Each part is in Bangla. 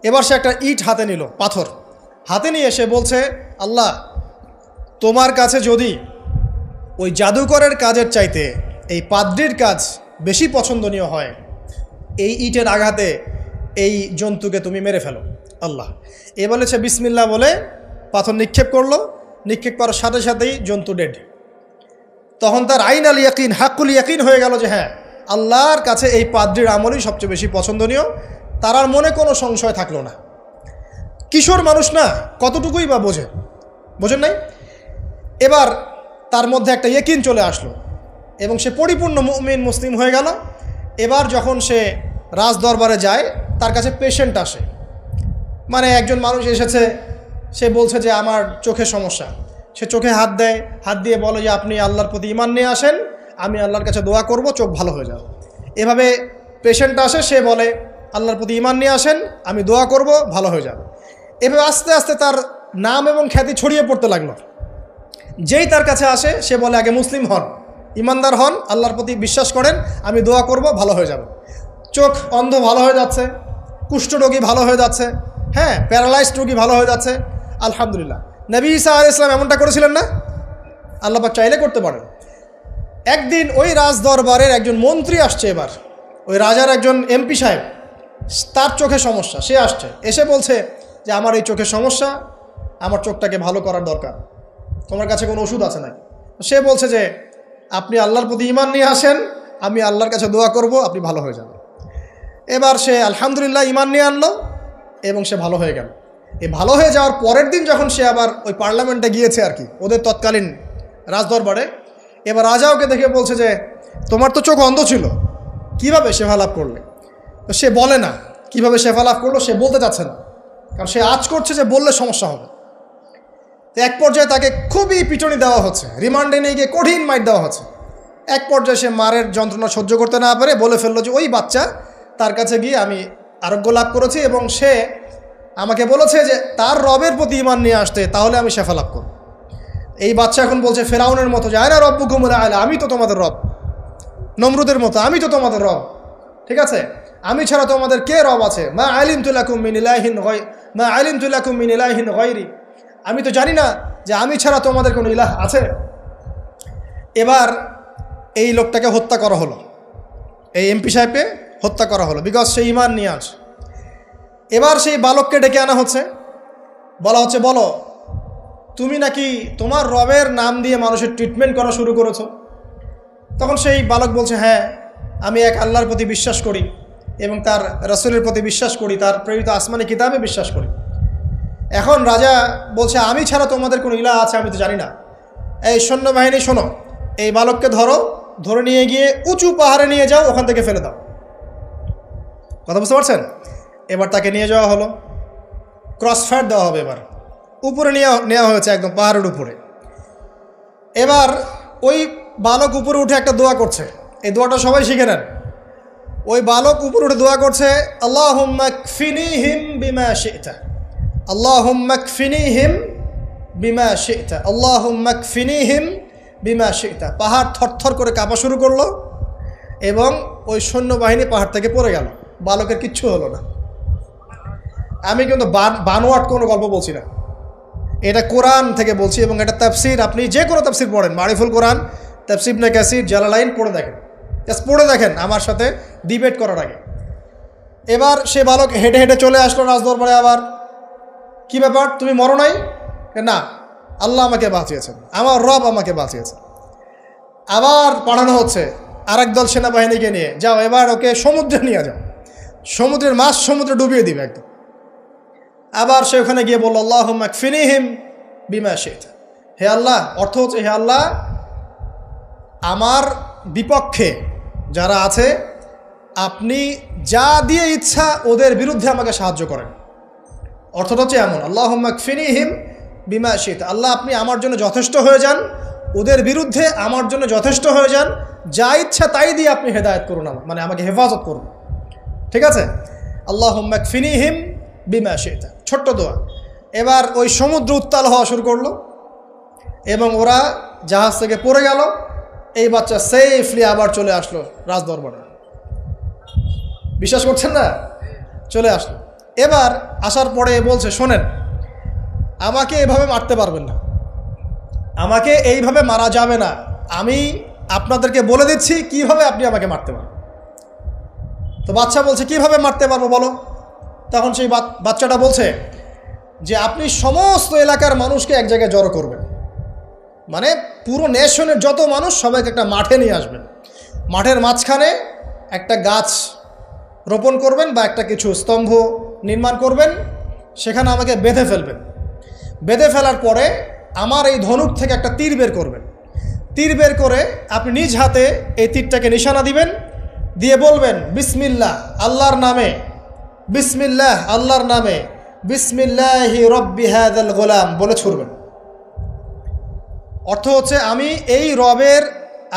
এবার সে একটা ইট হাতে নিল, পাথর হাতে নিয়ে সে বলছে, আল্লাহ তোমার কাছে যদি ওই জাদুকরের কাজের চাইতে এই পাদ্রির কাজ বেশি পছন্দনীয় হয়, এই ইটের আঘাতে এই জন্তুকে তুমি মেরে ফেলো আল্লাহ। এ বলেছে বিসমিল্লাহ বলে পাথর নিক্ষেপ করলো, নিক্ষেপ করার সাথে সাথেই জন্তু ডেড। তখন তার আইন আল ইয়াকিন, হাক্কুল ইয়াকিন হয়ে গেল যে হ্যাঁ, আল্লাহর কাছে এই পাদ্রির আমলই সবচেয়ে বেশি পছন্দনীয়। তার আর মনে কোনো সংশয় থাকলো না। কিশোর মানুষ না, কতটুকুই বা বোঝেন নাই? এবার তার মধ্যে একটা ইয়াকিন চলে আসলো এবং সে পরিপূর্ণ মুমিন মুসলিম হয়ে গেল। এবার যখন সে রাজ দরবারে যায়, তার কাছে পেশেন্ট আসে, মানে একজন মানুষ এসেছে, সে বলছে যে আমার চোখে সমস্যা। সে চোখে হাত দেয়, হাত দিয়ে বলে যে আপনি আল্লাহর প্রতি ঈমান নিয়ে আসেন, আমি আল্লাহর কাছে দোয়া করব, চোখ ভালো হয়ে যাবে। এভাবে পেশেন্ট আসে, সে বলে আল্লাহর প্রতি ঈমান নিয়ে আসেন, আমি দোয়া করব, ভালো হয়ে যাবে। এভাবে আস্তে আস্তে তার নাম এবং খ্যাতি ছড়িয়ে পড়তে লাগলো। যেই তার কাছে আসে সে বলে আগে মুসলিম হন, ইমানদার হন, আল্লাহর প্রতি বিশ্বাস করেন, আমি দোয়া করব, ভালো হয়ে যাবে। চোখ অন্ধ ভালো হয়ে যাচ্ছে, কুষ্ঠরোগী ভালো হয়ে যাচ্ছে, হ্যাঁ, প্যারালাইজড রোগী ভালো হয়ে যাচ্ছে, আলহামদুলিল্লাহ। নবী ঈসা আলাইহিস সালাম এমনটা করেছিলেন না? আল্লাহ পাক চাইলে করতে পারেন। একদিন ওই রাজ দরবারের একজন মন্ত্রী আসছে, এবার ওই রাজার একজন এমপি সাহেব, তার চোখে সমস্যা, সে আসছে, এসে বলছে যে আমার এই চোখে সমস্যা, আমার চোখটাকে ভালো করার দরকার, তোমার কাছে কোনো ওষুধ আছে নাকি? সে বলছে যে আপনি আল্লাহর প্রতি ঈমান নিয়ে আসেন, আমি আল্লাহর কাছে দোয়া করব, আপনি ভালো হয়ে যাবেন। এবার সে আলহামদুলিল্লাহ ঈমান নিয়ে আনলো এবং সে ভালো হয়ে গেল। এই ভালো হয়ে যাওয়ার পরের দিন যখন সে আবার ওই পার্লামেন্টে গিয়েছে আর কি, ওদের তৎকালীন রাজদরবারে, এবার রাজা ওকে দেখে বলছে যে তোমার তো চোখ অন্ধ ছিল, কিভাবে শেফা লাভ করলে? তো সে বলে না কিভাবে শেফা লাভ করলো, সে বলতে চাচ্ছে না, কারণ সে আজ করছে যে বললে সমস্যা হবে। তো এক পর্যায়ে তাকে খুবই পিটুনি দেওয়া হচ্ছে, রিমান্ডে নিয়ে গিয়ে কঠিন মাইর দেওয়া হচ্ছে। এক পর্যায়ে সে মারের যন্ত্রণা সহ্য করতে না পারে বলে ফেললো যে ওই বাচ্চা, তার কাছে গিয়ে আমি আরোগ্য লাভ করেছি এবং সে আমাকে বলেছে যে তার রবের প্রতি ঈমান নিয়ে আসতে, তাহলে আমি শেফা লাভ করব। এই বাচ্চা এখন বলছে ফেরাউনের মতো যে আয়না রব্বুকুমুল আ'লা, আমি তো তোমাদের রব, নমরুদের মতো আমি তো তোমাদের রব, ঠিক আছে, আমি ছাড়া তোমাদের কে রব আছে? মা আলিমতু লাকুম মিন ইলাহিন গায়রি, আমি তো জানি না যে আমি ছাড়া তোমাদের কোনো ইলাহ আছে। এবার এই লোকটাকে হত্যা করা হলো, এই এমপি সাহেবকে হত্যা করা হলো, বিকজ সে ঈমান নিয়ে আসে। এবার সেই বালককে ডেকে আনা হচ্ছে, বলা হচ্ছে বলো তুমি নাকি তোমার রবের নাম দিয়ে মানুষের ট্রিটমেন্ট করা শুরু করেছো। তখন সেই বালক বলছে হ্যাঁ, আমি এক আল্লাহর প্রতি বিশ্বাস করি এবং তার রাসূলের প্রতি বিশ্বাস করি, তার প্রেরিত আসমানি কিতাবে বিশ্বাস করি। এখন রাজা বলছে আমি ছাড়া তোমাদের কোনো ইলাহ আছে আমি তো জানি না। এই সৈন্যবাহিনী শোনো, এই বালককে ধরে নিয়ে গিয়ে উঁচু পাহাড়ে নিয়ে যাও, ওখান থেকে ফেলে দাও। কথা বুঝতে পারছেন? এবার তাকে নিয়ে যাওয়া হলো, ক্রস ফায়ার দেওয়া হবে, এবার উপরে নেওয়া হয়েছে, একদম পাহাড়ের উপরে। এবার ওই বালক উপরে উঠে একটা দোয়া করছে, এই দোয়াটা সবাই শিখে নেন। ওই বালক উপরে উঠে দোয়া করছে আল্লাহুম্মা কফিনিহিম বিমা শি'তা, আল্লাহুম্মা কফিনিহিম বিমা শি'তা, আল্লাহুম্মা কফিনিহিম বিমা শি'তা। পাহাড় থরথর করে কাঁপা শুরু করলো এবং ওই সৈন্যবাহিনী পাহাড় থেকে পড়ে গেল, বালকের কিচ্ছু হলো না। আমি কিন্তু বানোয়াট কোনো গল্প বলছি না, এটা কোরআন থেকে বলছি এবং এটা তাফসির, আপনি যে কোনো তাফসির পড়েন, মারিফুল কোরআন, তাফসির ইবনে কাসির, জালালাইন পড়ে দেখেন, জাস্ট পড়ে দেখেন আমার সাথে ডিবেট করার আগে। এবার সে বালক হেঁটে হেঁটে চলে আসলো রাজদরবারে। আবার কি ব্যাপার, তুমি মরো নাই? না, আল্লাহ আমাকে বাঁচিয়েছেন, আমার রব আমাকে বাঁচিয়েছেন। আবার পাঠানো হচ্ছে আরেক দল সেনাবাহিনীকে নিয়ে, যাও এবার ওকে সমুদ্রে নিয়ে যাও, সমুদ্রের মাছ সমুদ্রে ডুবিয়ে দিবে একদম। আবার সে ওখানে গিয়ে বলল আল্লাহুম্মা কফিনিহিম বিমা শি'তা, হে আল্লাহ, অর্থ হচ্ছে হে আল্লাহ, আমার বিপক্ষে যারা আছে আপনি যা দিয়ে ইচ্ছা ওদের বিরুদ্ধে আমাকে সাহায্য করেন। অর্থটা হচ্ছে এমন, আল্লাহুম্মা কফিনিহিম বিমা শি'তা, আল্লাহ আপনি আমার জন্য যথেষ্ট হয়ে যান, ওদের বিরুদ্ধে আমার জন্য যথেষ্ট হয়ে যান, যা ইচ্ছা তাই দিয়ে আপনি হেদায়েত করুন, মানে আমাকে হেফাজত করুন, ঠিক আছে? আল্লাহুম্মা কফিনিহিম বিমা শি'তা, ছোট্ট দোয়া। এবার ওই সমুদ্র উত্তাল হওয়া শুরু করলো এবং ওরা জাহাজ থেকে পড়ে গেল। এই বাচ্চা সেফলি আবার চলে আসলো রাজদরবারে। বিশ্বাস করছেন না? চলে আসলো। এবার আসার পরে বলছে, শোনেন, আমাকে এভাবে মারতে পারবেন না, আমাকে এইভাবে মারা যাবে না, আমি আপনাদেরকে বলে দিচ্ছি কিভাবে আপনি আমাকে মারতে পারবেন। তো বাচ্চা বলছে, কিভাবে মারতে পারবো বলো। তখন সেই বাচ্চাটা বলছে যে আপনি সমস্ত এলাকার মানুষকে এক জায়গায় জড়ো করবেন, মানে পুরো নেশনের যত মানুষ সবাইকে একটা মাঠে নিয়ে আসবেন, মাঠের মাঝখানে একটা গাছ রোপণ করবেন বা একটা কিছু স্তম্ভ নির্মাণ করবেন, সেখানে আমাকে বেঁধে ফেলবেন। বেঁধে ফেলার পরে আমার এই ধনুক থেকে একটা তীর বের করবেন, তীর বের করে আপনি নিজ হাতে এই তীরটাকে নিশানা দিবেন, দিয়ে বলবেন বিসমিল্লাহ আল্লাহর নামে, বিসমিল্লাহ আল্লাহর নামে, বিসমিল্লাহি রব্বি হাযাল গোলাম বলে ছুড়বেন। অর্থ হচ্ছে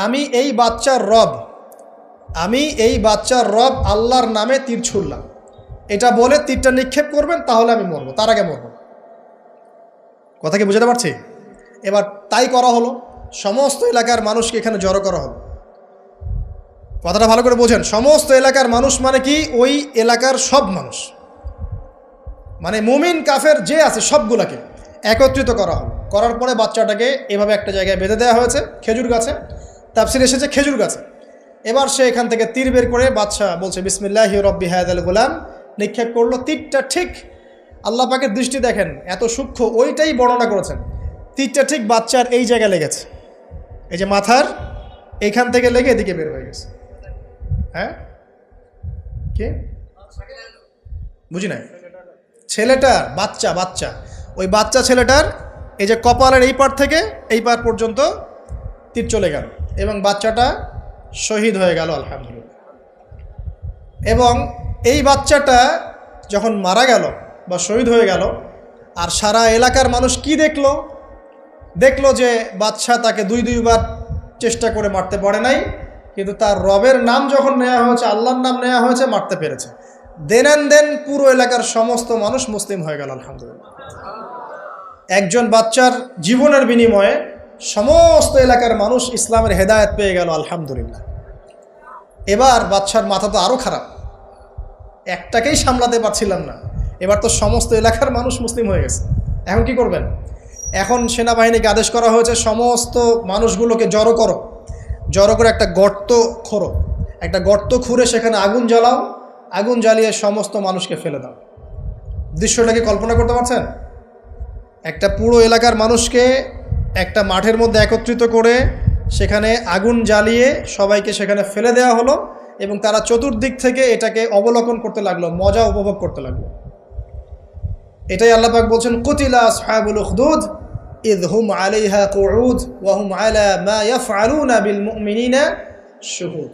আমি এই বাচ্চার রব, আমি এই বাচ্চার রব আল্লাহর নামে তীর ছুড়লাম, এটা বলে তীরটা নিক্ষেপ করবেন, তাহলে আমি মরবো, তার আগে মরবো। কথা কি বুঝতে পারছি? এবার তাই করা হলো, সমস্ত এলাকার মানুষকে এখানে জড়ো করা হলো। কথাটা ভালো করে বোঝেন, সমস্ত এলাকার মানুষ মানে কি? ওই এলাকার সব মানুষ, মানে মুমিন কাফের যে আছে সবগুলাকে একত্রিত করা হলো। করার পরে বাচ্চাটাকে এভাবে একটা জায়গায় বেঁধে দেওয়া হয়েছে, খেজুর গাছে, তাফসীরে এসেছে খেজুর গাছে। এবার সে এখান থেকে তীর বের করে, বাচ্চা বলছে বিসমিল্লাহি রব্বি হাযাল গোলাম, নিক্ষেপ করলো। তীরটা ঠিক, আল্লাহ পাকের দৃষ্টি দেখেন এত সূক্ষ্ম, ওইটাই বর্ণনা করেছেন। তীরটা ঠিক বাচ্চার এই জায়গায় লেগেছে, এই যে মাথার এইখান থেকে লেগে এদিকে বের হয়ে গেছে। হ্যাঁ, কে বুঝি নাই? ছেলেটার বাচ্চা ওই বাচ্চা ছেলেটার এই যে কপালের এই পার থেকে এই পার পর্যন্ত তীর চলে গেল এবং বাচ্চাটা শহীদ হয়ে গেল, আলহামদুলিল্লাহ। এবং এই বাচ্চাটা যখন মারা গেল বা শহীদ হয়ে গেল, আর সারা এলাকার মানুষ কি দেখলো যে বাচ্চা তাকে দুইবার চেষ্টা করে মারতে পারে নাই, কিন্তু তার রবের নাম যখন নেওয়া হয়েছে, আল্লাহর নাম নেওয়া হয়েছে, মারতে পেরেছে। দেন পুরো এলাকার সমস্ত মানুষ মুসলিম হয়ে গেল, আলহামদুলিল্লাহ। একজন বাচ্চার জীবনের বিনিময়ে সমস্ত এলাকার মানুষ ইসলামের হেদায়েত পেয়ে গেল, আলহামদুলিল্লাহ। এবার বাচ্চার মাথা তো আরও খারাপ, একটাকেই সামলাতে পারছিলাম না, এবার তো সমস্ত এলাকার মানুষ মুসলিম হয়ে গেছে। এখন কি করবেন? এখন সেনাবাহিনীকে আদেশ করা হয়েছে সমস্ত মানুষগুলোকে জড়ো করে একটা গর্ত খোঁড়ো, একটা গর্ত খুঁড়ে সেখানে আগুন জ্বালাও, আগুন জ্বালিয়ে সমস্ত মানুষকে ফেলে দাও। দৃশ্যটাকে কল্পনা করতে পারছেন? একটা পুরো এলাকার মানুষকে একটা মাঠের মধ্যে একত্রিত করে সেখানে আগুন জ্বালিয়ে সবাইকে সেখানে ফেলে দেওয়া হলো এবং তারা চতুর্দিক থেকে এটাকে অবলোকন করতে লাগলো, মজা উপভোগ করতে লাগলো। এটাই আল্লাহ পাক বলছেন, কুতিলা আসহাবুল উখদুদ ইয হুম আলাইহা কুউদ ওয়া হুম আলা মা ইয়াফআলুনা বিল মুমিনিনা শুহুদ।